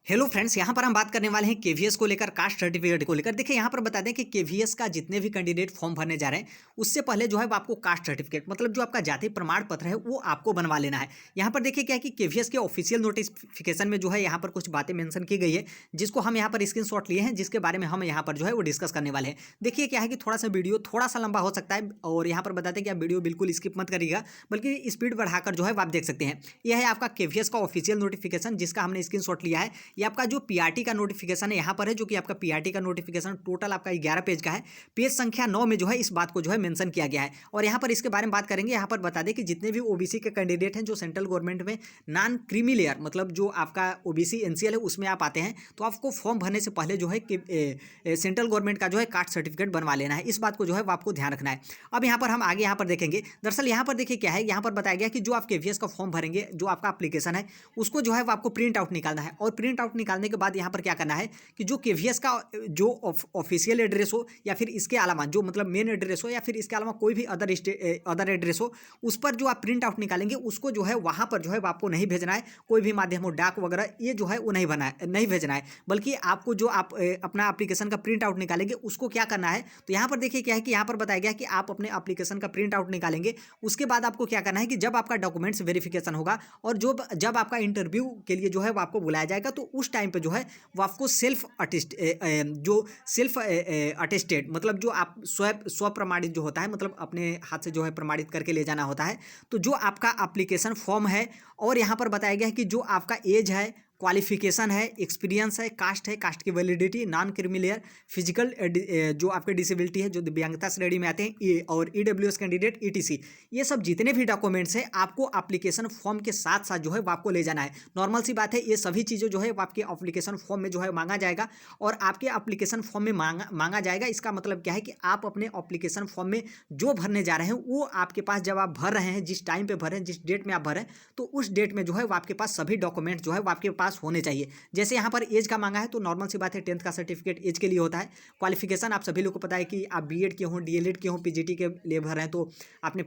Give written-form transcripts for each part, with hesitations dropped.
Hello friends, यहाँ पर हम बात करने वाले हैं केवीएस को लेकर, कास्ट सर्टिफिकेट को लेकर। देखिए यहाँ पर बता दें कि केवीएस का जितने भी कैंडिडेट फॉर्म भरने जा रहे हैं उससे पहले जो है वो आपको कास्ट सर्टिफिकेट मतलब जो आपका जाति प्रमाण पत्र है वो आपको बनवा लेना है। यहाँ पर देखिए क्या है कि केवीएस के ऑफिशियल नोटिफिकेशन में जो है यहाँ पर कुछ बातें मेंशन की गई है जिसको हम यहाँ पर स्क्रीनशॉट लिए हैं, जिसके बारे में हम यहाँ पर जो है वो डिस्कस करने वाले हैं। देखिए क्या है कि थोड़ा सा वीडियो थोड़ा सा लंबा हो सकता है और यहाँ पर बताते हैं कि आप वीडियो बिल्कुल स्किप मत करिएगा, बल्कि स्पीड बढ़ाकर जो है आप देख सकते हैं। यह है आपका केवीएस का ऑफिशियल नोटिफिकेशन जिसका हमने स्क्रीनशॉट लिया है। ये आपका जो पीआरटी का नोटिफिकेशन है यहाँ पर है, जो कि आपका पीआरटी का नोटिफिकेशन टोटल आपका 11 पेज का है। पेज संख्या 9 में जो है इस बात को जो है मेंशन किया गया है और यहाँ पर इसके बारे में बात करेंगे। यहाँ पर बता दें कि जितने भी ओबीसी के कैंडिडेट हैं जो सेंट्रल गवर्नमेंट में नॉन क्रीमी लेयर मतलब जो आपका ओबीसी एनसीएल है उसमें आप आते हैं, तो आपको फॉर्म भरने से पहले जो है कि सेंट्रल गवर्नमेंट का जो है कास्ट सर्टिफिकेट बनवा लेना है। इस बात को जो है वो आपको ध्यान रखना है। अब यहाँ पर हम आगे यहाँ पर देखेंगे। दरअसल यहाँ पर देखिए क्या है, यहाँ पर बताया गया कि जो आप केवीएस का फॉर्म भरेंगे, जो आपका एप्लीकेशन है उसको जो है वो आपको प्रिंट आउट निकालना है और प्रिंट आउट निकालने के बाद यहाँ पर क्या करना है कि जो केवीएस का जो ऑफिशियल एड्रेस हो या फिर इसके अलावा जो मतलब मेन एड्रेस हो या फिर इसके अलावा कोई भी अदर एड्रेस हो, उस पर जो आप प्रिंट आउट निकालेंगे उसको जो है वहाँ पर जो है आपको नहीं भेजना है। कोई भी माध्यम हो, डाक वगैरह, ये जो है वो नहीं भेजना है, बल्कि आपको जो आप अपना एप्लीकेशन का प्रिंट आउट निकालेंगे उसको क्या करना है। तो यहाँ पर देखिए क्या है कि यहाँ पर बताया गया कि आप अपने एप्लीकेशन का प्रिंट आउट निकालेंगे, उसके बाद आपको क्या करना है कि जब आपका डॉक्यूमेंट्स वेरिफिकेशन होगा और जब आपका इंटरव्यू के लिए जो है वो आपको बुलाया जाएगा, तो उस टाइम पे जो है वो आपको सेल्फ अटेस्टेड मतलब जो आप स्व प्रमाणित जो होता है, मतलब अपने हाथ से जो है प्रमाणित करके ले जाना होता है। तो जो आपका एप्लीकेशन फॉर्म है और यहाँ पर बताया गया है कि जो आपका एज है, क्वालिफिकेशन है, एक्सपीरियंस है, कास्ट की validity, non creamy layer, physical जो आपके डिसेबिलिटी है, जो दिव्यांगता श्रेणी में आते हैं, और ईडब्ल्यूएस कैंडिडेट ईटीसी, ये सब जितने भी डॉक्यूमेंट्स हैं आपको एप्लीकेशन फॉर्म के साथ साथ जो है वो आपको ले जाना है। नॉर्मल सी बात है, ये सभी चीज़ें जो है वो आपके एप्लीकेशन फॉर्म में जो है मांगा जाएगा और आपके एप्लीकेशन फॉर्म में मांगा जाएगा। इसका मतलब क्या है कि आप अपने एप्लीकेशन फॉर्म में जो भरने जा रहे हैं वो आपके पास जब आप भर रहे हैं, जिस टाइम पे भर रहे हैं, जिस डेट में आप भर रहे हैं, तो उस डेट में जो है वो आपके पास सभी डॉक्यूमेंट जो है वो आपके पास होने चाहिए। जैसे यहाँ पर एज का मांगा है तो नॉर्मल सी बात है, 10th का सर्टिफिकेट एज के लिए होता है। क्वालिफिकेशन आप सभी लोग को पता है कि आप बीएड के हों, डीएलएड के हों, पीजीटी के लिए भर रहे हैं, तो आपने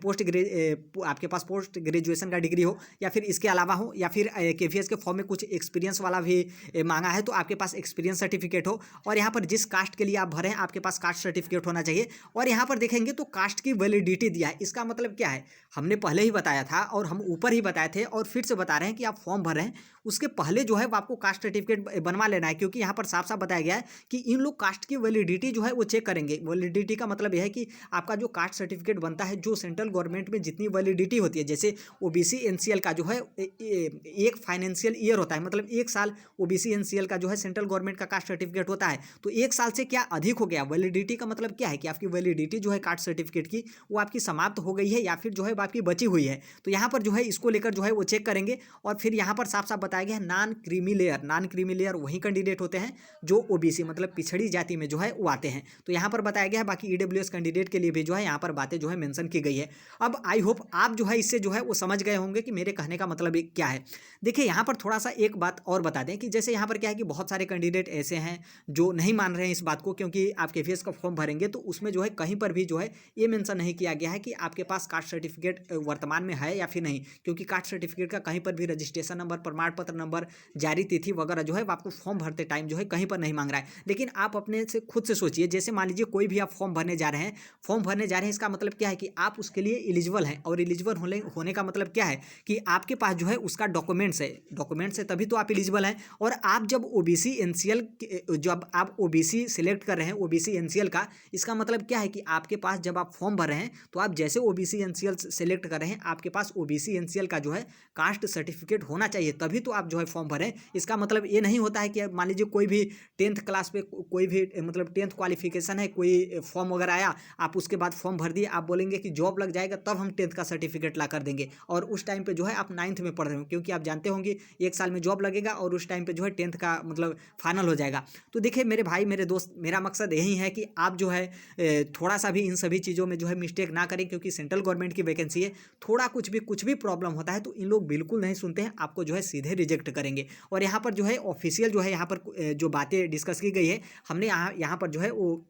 आपके पास पोस्ट ग्रेजुएशन का डिग्री हो या फिर इसके अलावा हो, या फिर केवीएस के फॉर्म में कुछ एक्सपीरियंस वाला भी मांगा है तो आपके पास एक्सपीरियंस सर्टिफिकेट हो, और यहाँ पर जिस कास्ट के लिए आप भरे हैं आपके पास कास्ट सर्टिफिकेट होना चाहिए। और यहाँ पर देखेंगे तो कास्ट की वैलिडिटी दिया है। इसका मतलब क्या है, हमने पहले ही बताया था और हम ऊपर ही बताए थे और फिर से बता रहे हैं कि आप फॉर्म भर रहे हैं उसके पहले जो है वो आपको कास्ट सर्टिफिकेट बनवा लेना है, क्योंकि यहाँ पर साफ साफ बताया गया है कि इन लोग कास्ट की वैलिडिटी जो है वो चेक करेंगे। वैलिडिटी का मतलब यह है कि आपका जो कास्ट सर्टिफिकेट बनता है, जो सेंट्रल गवर्नमेंट में जितनी वैलिडिटी होती है, जैसे ओबीसी एनसीएल का जो है एक फाइनेंशियल ईयर होता है, मतलब 1 साल ओबीसी एनसीएल का जो है सेंट्रल गवर्नमेंट का कास्ट सर्टिफिकेट होता है, तो 1 साल से क्या अधिक हो गया। वैलिडिटी का मतलब क्या है कि आपकी वैलिडिटी जो है कास्ट सर्टिफिकेट की वो आपकी समाप्त हो गई है या फिर जो है आपकी बची हुई है। तो यहाँ पर जो है इसको लेकर जो है वो चेक करेंगे। और फिर यहाँ पर साफ साफ बताया गया है नॉन क्रीमी लेयर वही कैंडिडेट होते हैं जो ओबीसी मतलब पिछड़ी जाति में जो है वो आते हैं। तो यहाँ पर बताया गया है। बाकी ईडब्ल्यूएस कैंडिडेट के लिए भी जो है यहाँ पर बातें जो है मेंशन की गई है। अब आई होप आप जो है इससे जो है वो समझ गए होंगे कि मेरे कहने का मतलब क्या है। देखिए यहाँ पर थोड़ा सा एक बात और बता दें कि जैसे यहाँ पर क्या है कि बहुत सारे कैंडिडेट ऐसे हैं जो नहीं मान रहे हैं इस बात को, क्योंकि आप केवीएस का फॉर्म भरेंगे तो उसमें जो है कहीं पर भी जो है ये मेंशन नहीं किया गया है कि आपके पास कास्ट सर्टिफिकेट वर्तमान में है या फिर नहीं, क्योंकि कास्ट सर्टिफिकेट का कहीं पर भी रजिस्ट्रेशन नंबर, प्रमाण पत्र नंबर, जारी तिथि वगैरह जो है आपको फॉर्म भरते टाइम जो है कहीं पर नहीं मांग रहा है। लेकिन आप अपने से खुद से सोचिए, जैसे मान लीजिए कोई भी आप फॉर्म भरने जा रहे हैं, इसका मतलब क्या है कि आप उसके लिए एलिजिबल हैं, और एलिजिबल होने का मतलब क्या है कि आपके पास जो है उसका डॉक्यूमेंट्स है तभी तो आप एलिजिबल हैं। और आप जब ओबीसी एनसीएल जब आप ओबीसी सिलेक्ट कर रहे हैं ओबीसी एनसीएल का, इसका मतलब क्या है कि आपके पास जब आप फॉर्म भर रहे हैं तो आप जैसे ओबीसी एनसीएल सिलेक्ट कर रहे हैं आपके पास ओबीसी एनसीएल का जो है कास्ट सर्टिफिकेट होना चाहिए, तभी तो आप जो है फॉर्म भरें। इसका मतलब ये नहीं होता है कि मान लीजिए कोई भी 10th क्लास पे कोई भी मतलब 10th क्वालिफिकेशन है, कोई फॉर्म वगैरह आया, आप उसके बाद फॉर्म भर दिए, आप बोलेंगे कि जॉब लग जाएगा तब हम 10th का सर्टिफिकेट ला कर देंगे, और उस टाइम पे जो है आप 9th में पढ़ रहे हो, क्योंकि आप जानते होंगे 1 साल में जॉब लगेगा और उस टाइम पे जो है 10th का मतलब फाइनल हो जाएगा। तो देखिए मेरे भाई, मेरे दोस्त, मेरा मकसद यही है कि आप जो है थोड़ा सा भी इन सभी चीज़ों में जो है मिस्टेक ना करें, क्योंकि सेंट्रल गवर्नमेंट की वैकेंसी है। थोड़ा कुछ भी प्रॉब्लम होता है तो इन लोग बिल्कुल नहीं सुनते हैं, आपको जो है सीधे रिजेक्ट करेंगे। और यहाँ पर जो है ऑफिशियल जो है यहाँ पर जो बातें डिस्कस की गई है, हमने यहाँ पर जो है वो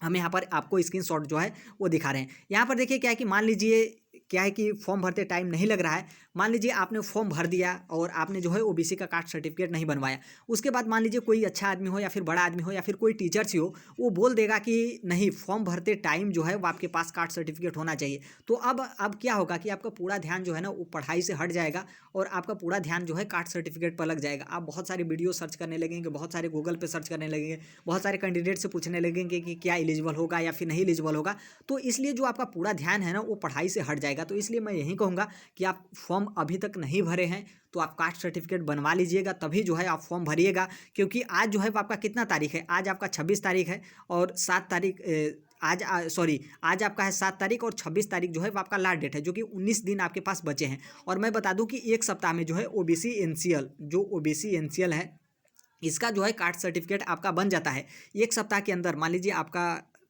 हम यहाँ पर आपको स्क्रीनशॉट जो है वो दिखा रहे हैं। यहाँ पर देखिए क्या है कि मान लीजिए क्या है कि फॉर्म भरते टाइम नहीं लग रहा है, मान लीजिए आपने फॉर्म भर दिया और आपने जो है ओबीसी का कास्ट सर्टिफिकेट नहीं बनवाया, उसके बाद मान लीजिए कोई अच्छा आदमी हो या फिर बड़ा आदमी हो या फिर कोई टीचर ही हो, वो बोल देगा कि नहीं फॉर्म भरते टाइम जो है वो आपके पास कास्ट सर्टिफिकेट होना चाहिए। तो अब क्या होगा कि आपका पूरा ध्यान जो है ना वो पढ़ाई से हट जाएगा और आपका पूरा ध्यान जो है कास्ट सर्टिफिकेट पर लग जाएगा। आप बहुत सारे वीडियो सर्च करने लगेंगे, बहुत सारे गूगल पे सर्च करने लगेंगे, बहुत सारे कैंडिडेट से पूछने लगेंगे कि क्या एलिजिबल होगा या फिर नहीं एलिजिबल होगा। तो इसलिए जो आपका पूरा ध्यान है ना वो पढ़ाई से हट जाएगा। तो इसलिए मैं यही कहूँगा कि आप फॉर्म अभी तक नहीं भरे हैं तो आप कास्ट सर्टिफिकेट बनवा लीजिएगा, तभी जो है आप फॉर्म भरिएगा। क्योंकि आज जो है वो आपका कितना तारीख है, आज आपका 26 तारीख है और 7 तारीख आज आपका है 7 तारीख और 26 तारीख जो है वो आपका लास्ट डेट है, जो कि 19 दिन आपके पास बचे हैं। और मैं बता दूं कि एक सप्ताह में जो है ओबीसी एनसीएल है, इसका जो है कास्ट सर्टिफिकेट आपका बन जाता है एक सप्ताह के अंदर। मान लीजिए आपका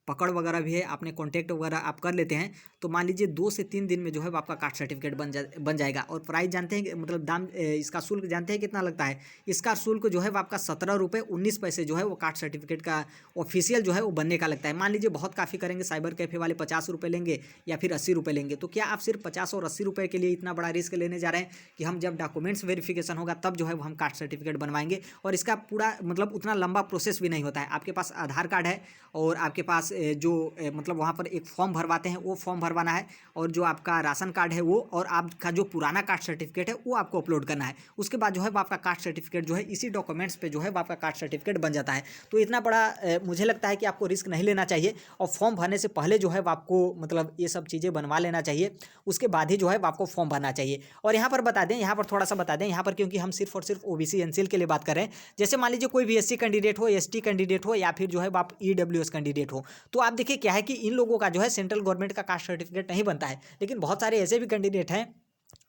पकड़ वगैरह भी है, आपने कॉन्टैक्ट वगैरह आप कर लेते हैं, तो मान लीजिए 2 से 3 दिन में जो है वो आपका कास्ट सर्टिफिकेट बन जाएगा। और प्राइस जानते हैं मतलब दाम, इसका शुल्क जानते हैं कितना लगता है? इसका शुल्क जो है वो आपका 17 रुपये 19 पैसे जो है वो कास्ट सर्टिफिकेट का ऑफिशियल जो है वो बनने का लगता है। मान लीजिए बहुत काफ़ी करेंगे, साइबर कैफ़े वाले 50 रुपये लेंगे या फिर 80 रुपये लेंगे, तो क्या आप सिर्फ 50 और 80 रुपये के लिए इतना बड़ा रिस्क लेने जा रहे हैं कि हम जब डॉक्यूमेंट्स वेरिफिकेशन होगा तब जो है वो हम कास्ट सर्टिफिकेट बनवाएंगे? और इसका पूरा मतलब उतना लंबा प्रोसेस भी नहीं होता है। आपके पास आधार कार्ड है और आपके पास जो मतलब वहाँ पर एक फॉर्म भरवाते हैं वो फॉर्म भरवाना है, और जो आपका राशन कार्ड है वो, और आपका जो पुराना कास्ट सर्टिफिकेट है वो आपको अपलोड करना है। उसके बाद जो है वो आपका कास्ट सर्टिफिकेट जो है इसी डॉक्यूमेंट्स पे जो है वो आपका कास्ट सर्टिफिकेट बन जाता है। तो इतना बड़ा मुझे लगता है कि आपको रिस्क नहीं लेना चाहिए, और फॉर्म भरने से पहले जो है वो आपको मतलब ये सब चीज़ें बनवा लेना चाहिए, उसके बाद ही जो है वो आपको फॉर्म भरना चाहिए। और यहाँ पर बता दें, यहाँ पर थोड़ा सा बता दें, यहाँ पर क्योंकि हम सिर्फ और सिर्फ ओबीसी एनसीएल के लिए बात कर रहे हैं, जैसे मान लीजिए कोई भी एससी कैंडिडेट हो, एसटी कैंडिडेट हो, या फिर जो है आप ईडब्ल्यूएस कैंडिडेट हो, तो आप देखिए क्या है कि इन लोगों का जो है सेंट्रल गवर्नमेंट का कास्ट सर्टिफिकेट नहीं बनता है। लेकिन बहुत सारे ऐसे भी कैंडिडेट हैं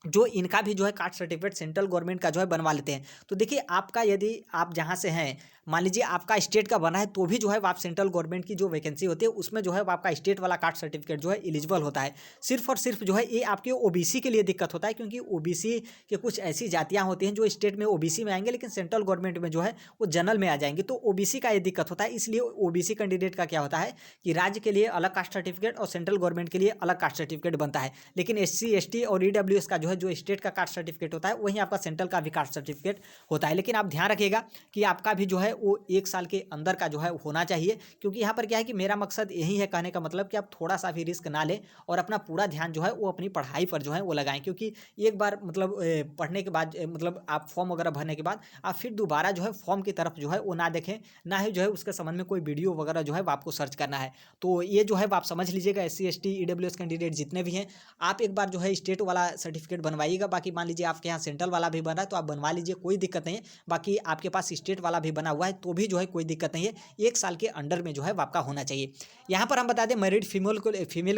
जो इनका भी जो है कास्ट सर्टिफिकेट सेंट्रल गवर्नमेंट का जो है बनवा लेते हैं। तो देखिए आपका, यदि आप जहाँ से हैं, मान लीजिए आपका स्टेट का बना है, तो भी जो है आप सेंट्रल गवर्नमेंट की जो वैकेंसी होती है उसमें जो है आपका स्टेट वाला कास्ट सर्टिफिकेट जो है एलिजिबल होता है। सिर्फ और सिर्फ जो है ये आपके ओबीसी के लिए दिक्कत होता है, क्योंकि ओबीसी के कुछ ऐसी जातियाँ होती हैं जो स्टेट में ओबीसी में आएंगे लेकिन सेंट्रल गवर्नमेंट में जो है वो जनरल में आ जाएंगे, तो ओबीसी का ये दिक्कत होता है। इसलिए ओबीसी कैंडिडेट का क्या होता है कि राज्य के लिए अलग कास्ट सर्टिफिकेट और सेंट्रल गवर्नमेंट के लिए अलग कास्ट सर्टिफिकेट बनता है। लेकिन एससी एसटी और ईडब्ल्यूएस का जो है जो स्टेट का कास्ट सर्टिफिकेट होता है वहीं आपका सेंट्रल का भी कास्ट सर्टिफिकेट होता है। लेकिन आप ध्यान रखिएगा कि आपका भी जो है वो 1 साल के अंदर का जो है होना चाहिए, क्योंकि यहाँ पर क्या है कि मेरा मकसद यही है कहने का मतलब कि आप थोड़ा सा भी रिस्क ना लें और अपना पूरा ध्यान जो है वो अपनी पढ़ाई पर जो है वो लगाएं। क्योंकि एक बार मतलब पढ़ने के बाद मतलब आप फॉर्म वगैरह भरने के बाद आप फिर दोबारा जो है फॉर्म की तरफ जो है वो ना देखें, ना ही जो है उसके संबंध में कोई वीडियो वगैरह जो है वो आपको सर्च करना है। तो ये जो है आप समझ लीजिएगा, एससी एसटी ईडब्ल्यूएस कैंडिडेट जितने भी हैं, आप एक बार जो है स्टेट वाला सर्टिफिकेट बनवाइएगा। बाकी मान लीजिए आपके यहाँ सेंट्रल वाला भी बना है तो आप बनवा लीजिए, कोई दिक्कत नहीं है। बाकी आपके पास स्टेट वाला भी बना हुआ है तो भी जो है कोई दिक्कत नहीं है, 1 साल के अंडर में जो है आपका होना चाहिए। यहाँ पर हम बता दें मैरिड फीमेल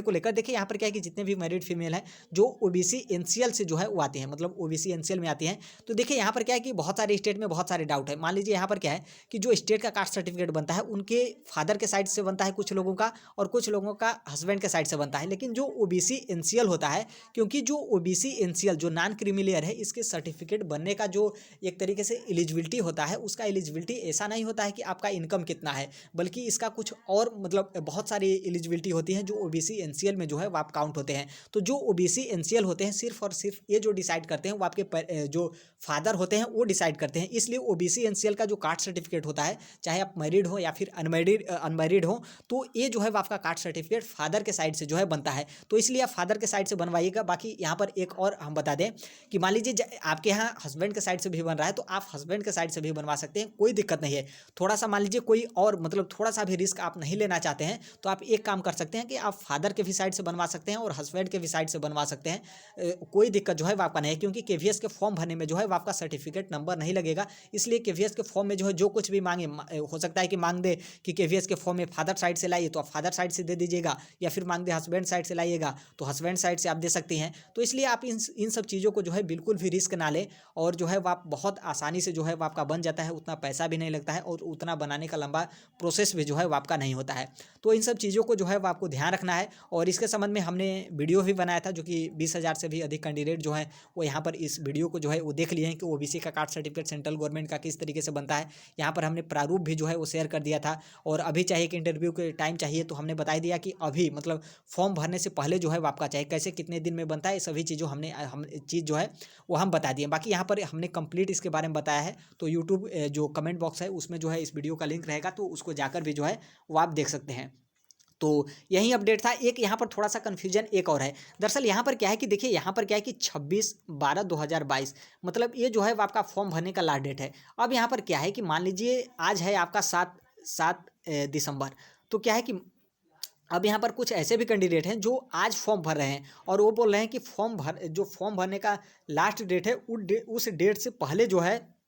को लेकर, देखिए यहाँ पर क्या है कि जितने भी मैरिड फीमेल हैं जो ओबीसी एनसीएल से जो है वो आते हैं, मतलब ओबीसी एनसीएल में आती हैं, तो देखिए यहाँ पर क्या है कि बहुत सारे स्टेट में बहुत सारे डाउट है। मान लीजिए यहाँ पर क्या है कि जो स्टेट का कास्ट सर्टिफिकेट बनता है उनके फादर के साइड से बनता है कुछ लोगों का, और कुछ लोगों का हस्बैंड के साइड से बनता है। लेकिन जो ओबीसी एनसीएल होता है, क्योंकि जो ओबीसी एनसीएल जो नॉन क्रीमिलियर है, इसके सर्टिफिकेट बनने का जो एक तरीके से एलिजिबिलिटी होता है, उसका एलिजिबिलिटी ऐसा नहीं होता है कि आपका इनकम कितना है, बल्कि इसका कुछ और मतलब बहुत सारी एलिजिबिलिटी होती है जो ओबीसी एनसीएल में जो है वो आप काउंट होते हैं। तो जो ओबीसी एनसीएल होते हैं सिर्फ और सिर्फ ये जो डिसाइड करते हैं वो आपके जो फादर होते हैं वो डिसाइड करते हैं। इसलिए ओबीसी एनसीएल का जो कास्ट सर्टिफिकेट होता है, चाहे आप मैरिड हो या फिर अनमैरिड हो, तो ये जो है वो आपका कास्ट सर्टिफिकेट फादर के साइड से जो है बनता है। तो इसलिए आप फादर के साइड से बनवाइएगा। बाकी यहाँ पर एक और हम बता दें कि मान लीजिए आपके यहाँ हस्बैंड के साइड से भी बन रहा है तो आप हस्बैंड के साइड से भी बनवा सकते हैं, कोई दिक्कत नहीं है। थोड़ा सा मान लीजिए कोई और मतलब थोड़ा सा भी रिस्क आप नहीं लेना चाहते हैं तो आप एक काम कर सकते हैं कि आप फादर के भी साइड से बनवा सकते हैं और हस्बैंड के भी साइड से बनवा सकते हैं। कोई दिक्कत जो है वो आपका नहीं है, क्योंकि केवीएस के फॉर्म भरने में जो है वो आपका सर्टिफिकेट नंबर नहीं लगेगा। इसलिए केवीएस के फॉर्म में जो है जो कुछ भी मांगे, हो सकता है कि मांग दे कि केवीएस के फॉर्म में फादर साइड से लाइए तो आप फादर साइड से दे दीजिएगा, या फिर मांग दे हस्बैंड साइड से लाइएगा तो हस्बैंड साइड से आप दे सकती हैं। तो इसलिए आप इन सब चीज़ों को जो है बिल्कुल भी रिस्क ना लें, और जो है वो आप बहुत आसानी से जो है वो आपका बन जाता है, उतना पैसा भी नहीं नहीं लगता है और उतना बनाने का लंबा प्रोसेस भी जो है वो आपका नहीं होता है। तो इन सब चीज़ों को जो है वो आपको ध्यान रखना है। और इसके संबंध में हमने वीडियो भी बनाया था, जो कि 20,000 से भी अधिक कैंडिडेट जो है वो यहाँ पर इस वीडियो को जो है वो देख लिए हैं कि ओबीसी का कास्ट सर्टिफिकेट सेंट्रल गवर्नमेंट का किस तरीके से बनता है। यहाँ पर हमने प्रारूप भी जो है वो शेयर कर दिया था। और अभी चाहिए कि इंटरव्यू के टाइम चाहिए, तो हमने बता दिया कि अभी मतलब फॉर्म भरने से पहले जो है वो आपका चाहिए, कैसे कितने दिन में बनता है, ये सभी चीज़ों हम चीज़ जो है वो हम बता दिए। बाकी यहाँ पर हमने कंप्लीट इसके बारे में बताया है, तो यूट्यूब जो कमेंट बॉक्स है उसमें जो है इस वीडियो का लिंक रहेगा, तो उसको जाकर भी जो है वो आप देख सकते हैं। तो यही अपडेट था। एक यहाँ पर थोड़ा सा कन्फ्यूजन एक और है। दरअसल यहाँ पर क्या है कि देखिए, यहाँ पर क्या है कि 26/12/2022 मतलब ये जो है वो आपका फॉर्म भरने का लास्ट डेट है। अब यहाँ पर क्या है कि मान लीजिए आज है आपका 7 दिसंबर। तो क्या है कि अब यहाँ पर कुछ ऐसे भी कैंडिडेट हैं जो आज फॉर्म भर रहे हैं और वो बोल रहे हैं कि फॉर्म भरने का लास्ट डेट है, उस डेट से पहले जो है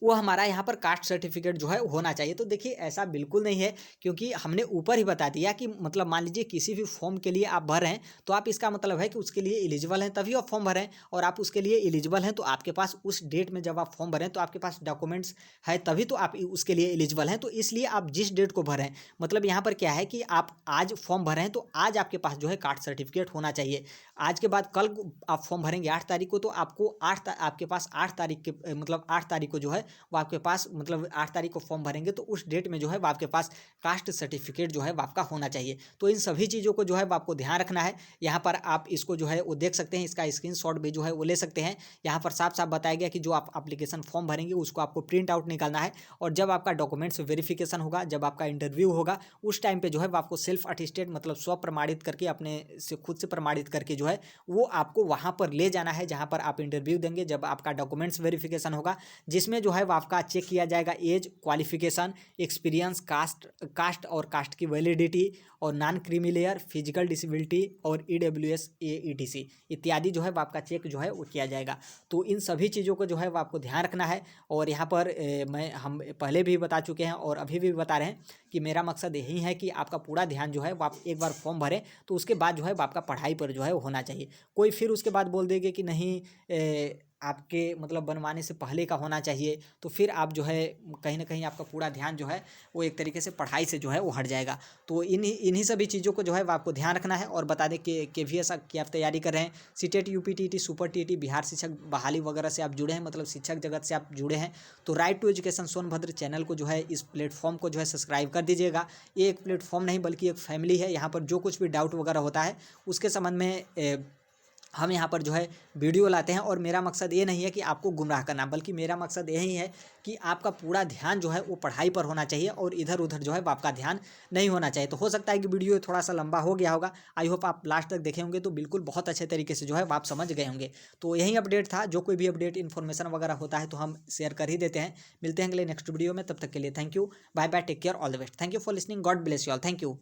वो हमारा यहाँ पर कास्ट सर्टिफिकेट जो है होना चाहिए। तो देखिए ऐसा बिल्कुल नहीं है, क्योंकि हमने ऊपर ही बता दिया कि मतलब मान लीजिए किसी भी फॉर्म के लिए आप भर रहे हैं, तो आप इसका मतलब है कि उसके लिए एलिजिबल हैं तभी आप फॉर्म भर रहे हैं। और आप उसके लिए एलिजिबल हैं तो आपके पास उस डेट में जब आप फॉर्म भरें तो आपके पास डॉक्यूमेंट्स है, तभी तो आप उसके लिए एलिजिबल हैं। तो इसलिए आप जिस डेट को भरें, मतलब यहाँ पर क्या है कि आप आज फॉर्म भर रहे हैं तो आज आपके पास जो है कास्ट सर्टिफिकेट होना चाहिए। आज के बाद कल आप फॉर्म भरेंगे 8 तारीख को, तो आपको आपके पास 8 तारीख के मतलब 8 तारीख को जो है वो आपके पास मतलब 8 तारीख को फॉर्म भरेंगे तो उस डेट में जो है वो आपके पास कास्ट सर्टिफिकेट जो है वो आपका होना चाहिए। तो इन सभी चीज़ों को जो है वो आपको ध्यान रखना है। यहाँ पर आप इसको जो है वो देख सकते हैं, इसका स्क्रीनशॉट भी जो है वो ले सकते हैं। यहाँ पर साफ साफ बताया गया कि जो आप एप्लीकेशन फॉर्म भरेंगे उसको आपको प्रिंट आउट निकालना है, और जब आपका डॉक्यूमेंट्स वेरिफिकेशन होगा, जब आपका इंटरव्यू होगा, उस टाइम पे जो है वो आपको सेल्फ अटेस्टेड मतलब स्व प्रमाणित करके, अपने से खुद से प्रमाणित करके जो है वो आपको वहाँ पर ले जाना है जहाँ पर आप इंटरव्यू देंगे। जब आपका डॉक्यूमेंट्स वेरिफिकेशन होगा, जिसमें जो है वो आपका चेक किया जाएगा एज, क्वालिफिकेशन, एक्सपीरियंस, कास्ट और कास्ट की वैलिडिटी, और non creamy layer, physical disability और EWS ETC इत्यादि जो है वो आपका चेक जो है वो किया जाएगा। तो इन सभी चीज़ों को जो है वो आपको ध्यान रखना है। और यहाँ पर हम पहले भी बता चुके हैं और अभी भी बता रहे हैं कि मेरा मकसद यही है कि आपका पूरा ध्यान जो है वो आप एक बार फॉर्म भरें तो उसके बाद जो है वो आपका पढ़ाई पर जो है वो होना चाहिए। कोई फिर उसके बाद बोल देंगे कि नहीं आपके मतलब बनवाने से पहले का होना चाहिए, तो फिर आप जो है कहीं ना कहीं आपका पूरा ध्यान जो है वो एक तरीके से पढ़ाई से जो है वो हट जाएगा। तो इन्हीं सभी चीज़ों को जो है वो आपको ध्यान रखना है। और बता दें कि KVS की आप तैयारी कर रहे हैं, CTET, UPTT, super TET, Bihar शिक्षक बहाली वगैरह से आप जुड़े हैं, मतलब शिक्षक जगत से आप जुड़े हैं, तो write to education Sonbhadra channel को जो है, इस प्लेटफॉर्म को जो है सब्सक्राइब कर दीजिएगा। ये एक प्लेटफॉर्म नहीं बल्कि एक फैमिली है। यहाँ पर जो कुछ भी डाउट वगैरह होता है उसके संबंध में हम यहाँ पर जो है वीडियो लाते हैं। और मेरा मकसद ये नहीं है कि आपको गुमराह करना, बल्कि मेरा मकसद यही है कि आपका पूरा ध्यान जो है वो पढ़ाई पर होना चाहिए और इधर उधर जो है वो आपका ध्यान नहीं होना चाहिए। तो हो सकता है कि वीडियो थोड़ा सा लंबा हो गया होगा। आई होप आप लास्ट तक देखे होंगे तो बिल्कुल बहुत अच्छे तरीके से जो है वो आप समझ गए होंगे। तो यही अपडेट था। जो कोई भी अपडेट इन्फॉर्मेशन वगैरह होता है तो हम शेयर कर ही देते हैं। मिलते हैं अगले नेक्स्ट वीडियो में, तब तक के लिए thank you, bye bye, take care, all the best. Thank you for listening, God bless you all, thank you.